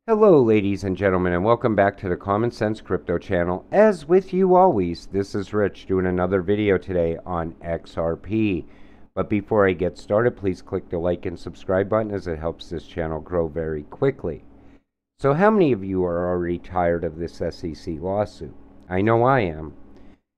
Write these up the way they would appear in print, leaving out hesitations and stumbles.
Hello, ladies and gentlemen, and welcome back to the Common Sense Crypto channel. As with you always, this is Rich doing another video today on XRP. But before I get started, please click the like and subscribe button as it helps this channel grow very quickly. So how many of you are already tired of this SEC lawsuit? I know I am.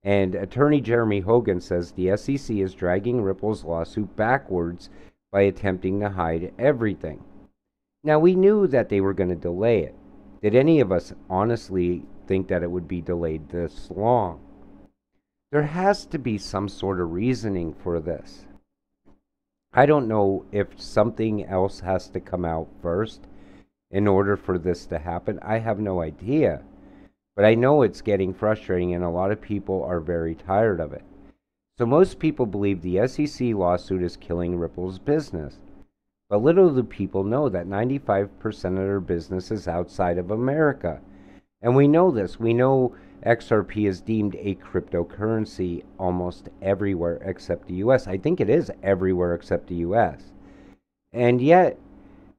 And attorney Jeremy Hogan says the SEC is dragging Ripple's lawsuit backwards by attempting to hide everything. Now, we knew that they were going to delay it. Did any of us honestly think that it would be delayed this long? There has to be some sort of reasoning for this. I don't know if something else has to come out first in order for this to happen. I have no idea. But I know it's getting frustrating, and a lot of people are very tired of it. So most people believe the SEC lawsuit is killing Ripple's business. But little do people know that 95% of their business is outside of America. And we know this. We know XRP is deemed a cryptocurrency almost everywhere except the US. I think it is everywhere except the US. And yet,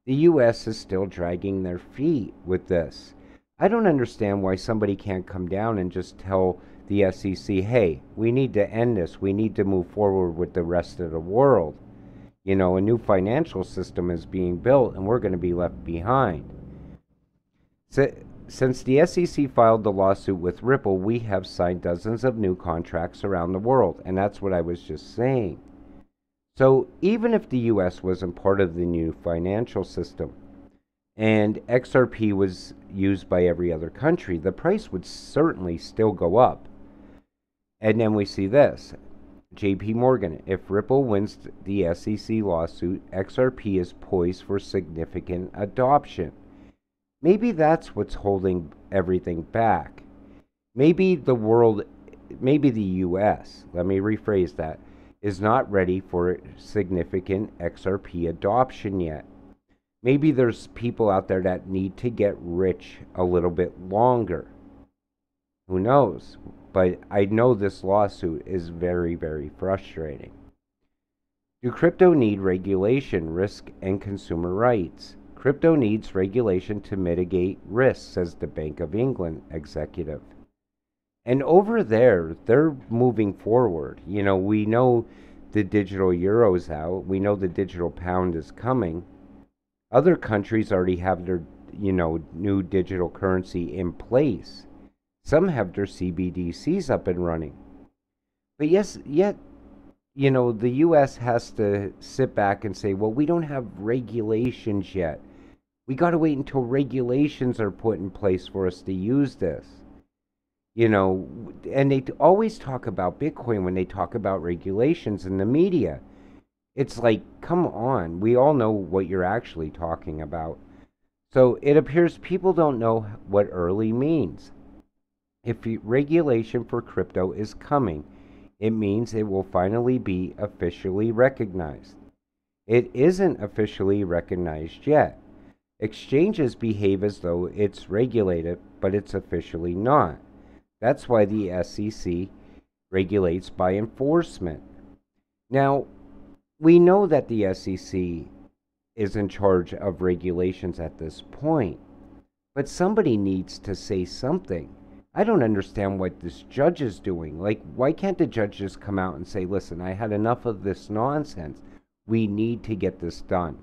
the US is still dragging their feet with this. I don't understand why somebody can't come down and just tell the SEC, hey, we need to end this. We need to move forward with the rest of the world. You know, a new financial system is being built, and we're going to be left behind. Since the SEC filed the lawsuit with Ripple, we have signed dozens of new contracts around the world, and that's what I was just saying. So even if the US wasn't part of the new financial system, and XRP was used by every other country, the price would certainly still go up. And then we see this. JP Morgan, if Ripple wins the SEC lawsuit, XRP is poised for significant adoption. Maybe that's what's holding everything back. Maybe the world, maybe the US, let me rephrase that, is not ready for significant XRP adoption yet. Maybe there's people out there that need to get rich a little bit longer. Who knows? But I know this lawsuit is very, very frustrating. Do crypto need regulation, risk, and consumer rights? Crypto needs regulation to mitigate risks, says the Bank of England executive. And over there, they're moving forward. You know, we know the digital euro's out. We know the digital pound is coming. Other countries already have their, new digital currency in place. Some have their CBDCs up and running. But yet, the US has to sit back and say, well, we don't have regulations yet. We got to wait until regulations are put in place for us to use this. And they always talk about Bitcoin when they talk about regulations in the media. It's like, come on, we all know what you're actually talking about. So it appears people don't know what early means. If regulation for crypto is coming, it means it will finally be officially recognized. It isn't officially recognized yet. Exchanges behave as though it's regulated, but it's officially not. That's why the SEC regulates by enforcement. Now, we know that the SEC is in charge of regulations at this point, but somebody needs to say something. I don't understand what this judge is doing. Like, why can't the judge just come out and say, listen, I had enough of this nonsense. We need to get this done.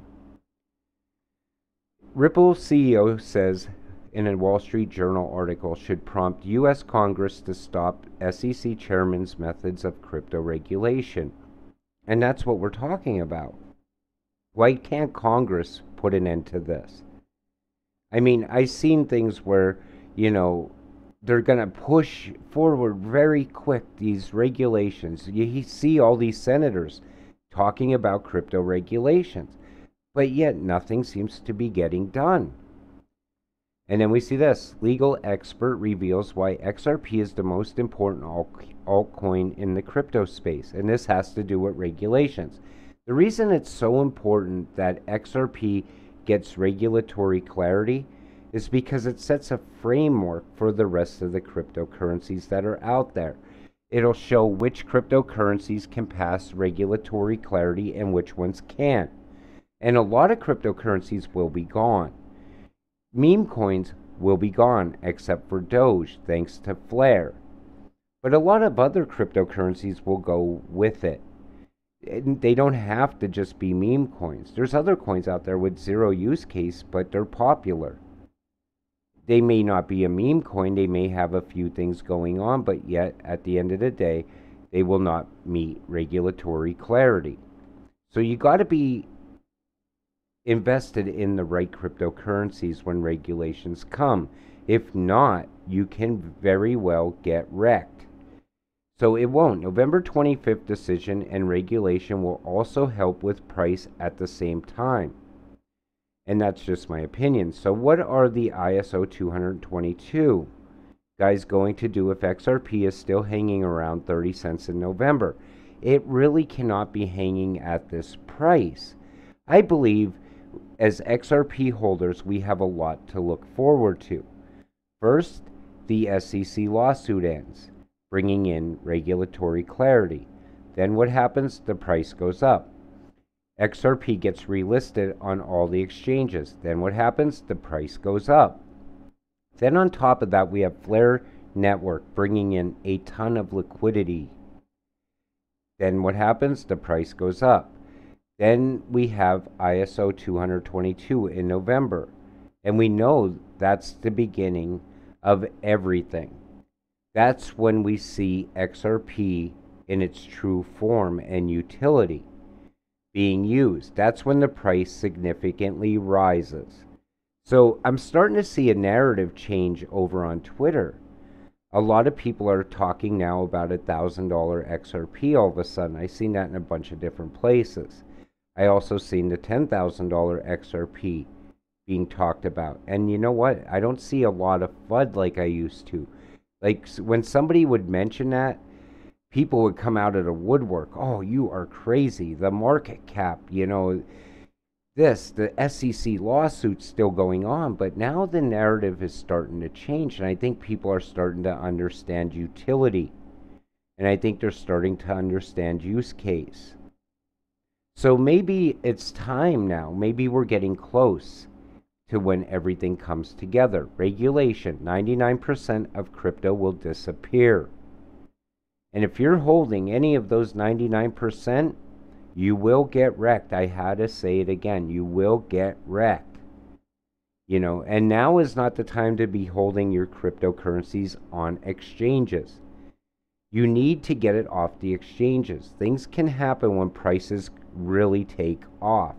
Ripple CEO says in a Wall Street Journal article should prompt U.S. Congress to stop SEC chairman's methods of crypto regulation. And that's what we're talking about. Why can't Congress put an end to this? I mean, I've seen things where, they're going to push forward very quick these regulations. You see all these senators talking about crypto regulations, but yet nothing seems to be getting done. And then we see this. Legal expert reveals why XRP is the most important altcoin in the crypto space. And this has to do with regulations. The reason it's so important that XRP gets regulatory clarity is because it sets a framework for the rest of the cryptocurrencies that are out there. It'll show which cryptocurrencies can pass regulatory clarity and which ones can't. And a lot of cryptocurrencies will be gone. Meme coins will be gone except for Doge, thanks to Flare. But a lot of other cryptocurrencies will go with it. They don't have to just be meme coins. There's other coins out there with zero use case, but they're popular. They may not be a meme coin, they may have a few things going on, but yet at the end of the day, they will not meet regulatory clarity. So you got to be invested in the right cryptocurrencies when regulations come. If not, you can very well get wrecked. So it won't. November 25th decision and regulation will also help with price at the same time. And that's just my opinion. So what are the ISO 222 guys going to do if XRP is still hanging around 30 cents in November? It really cannot be hanging at this price. I believe as XRP holders, we have a lot to look forward to. First, the SEC lawsuit ends, bringing in regulatory clarity. Then what happens? The price goes up. XRP gets relisted on all the exchanges. Then what happens? The price goes up. Then on top of that, we have Flare Network bringing in a ton of liquidity. Then what happens? The price goes up. Then we have ISO 222 in November. And we know that's the beginning of everything. That's when we see XRP in its true form and utility being used. That's when the price significantly rises. So I'm starting to see a narrative change over on Twitter. A lot of people are talking now about $1,000 XRP all of a sudden. I've seen that in a bunch of different places. I also seen the $10,000 XRP being talked about. And you know what? I don't see a lot of FUD like I used to. Like when somebody would mention that, people would come out of the woodwork. Oh, you are crazy. The market cap, the SEC lawsuit's still going on. But now the narrative is starting to change. And I think people are starting to understand utility. And I think they're starting to understand use case. So maybe it's time now. Maybe we're getting close to when everything comes together. Regulation, 99% of crypto will disappear. And if you're holding any of those 99%, you will get wrecked. I had to say it again. You will get wrecked. And now is not the time to be holding your cryptocurrencies on exchanges. You need to get it off the exchanges. Things can happen when prices really take off.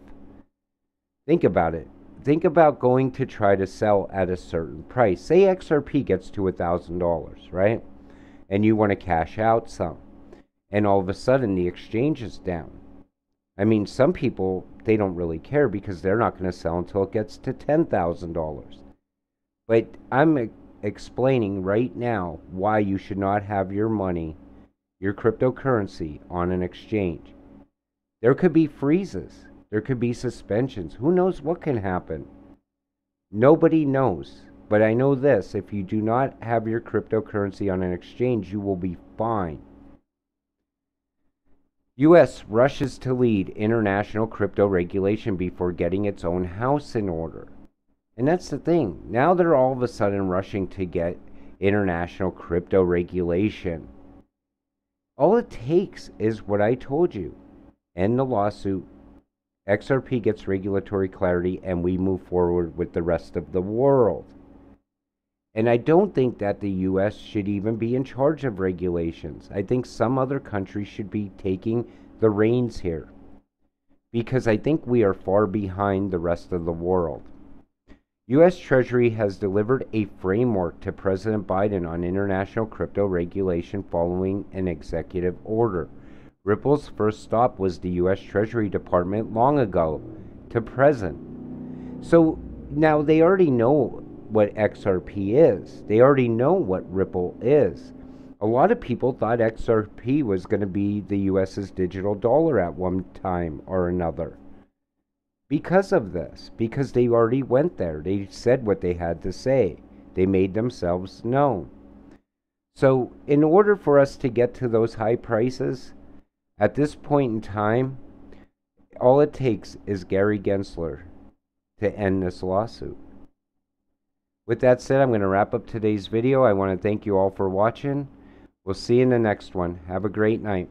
Think about it. Think about going to try to sell at a certain price. Say XRP gets to $1,000, right? And you want to cash out some. And all of a sudden the exchange is down. I mean, some people, they don't really care because they're not going to sell until it gets to $10,000. But I'm explaining right now why you should not have your money, your cryptocurrency, on an exchange. There could be freezes. There could be suspensions. Who knows what can happen? Nobody knows. But I know this, if you do not have your cryptocurrency on an exchange, you will be fine. U.S. rushes to lead international crypto regulation before getting its own house in order. And that's the thing. Now they're all of a sudden rushing to get international crypto regulation. All it takes is what I told you. End the lawsuit. XRP gets regulatory clarity and we move forward with the rest of the world. And I don't think that the U.S. should even be in charge of regulations. I think some other countries should be taking the reins here. Because I think we are far behind the rest of the world. U.S. Treasury has delivered a framework to President Biden on international crypto regulation following an executive order. Ripple's first stop was the U.S. Treasury Department long ago to present. So now they already know what XRP is. They already know what Ripple is. A lot of people thought XRP was going to be the U.S.'s digital dollar at one time or another. Because of this. Because they already went there. They said what they had to say. They made themselves known. So in order for us to get to those high prices, at this point in time, all it takes is Gary Gensler to end this lawsuit. With that said, I'm going to wrap up today's video. I want to thank you all for watching. We'll see you in the next one. Have a great night.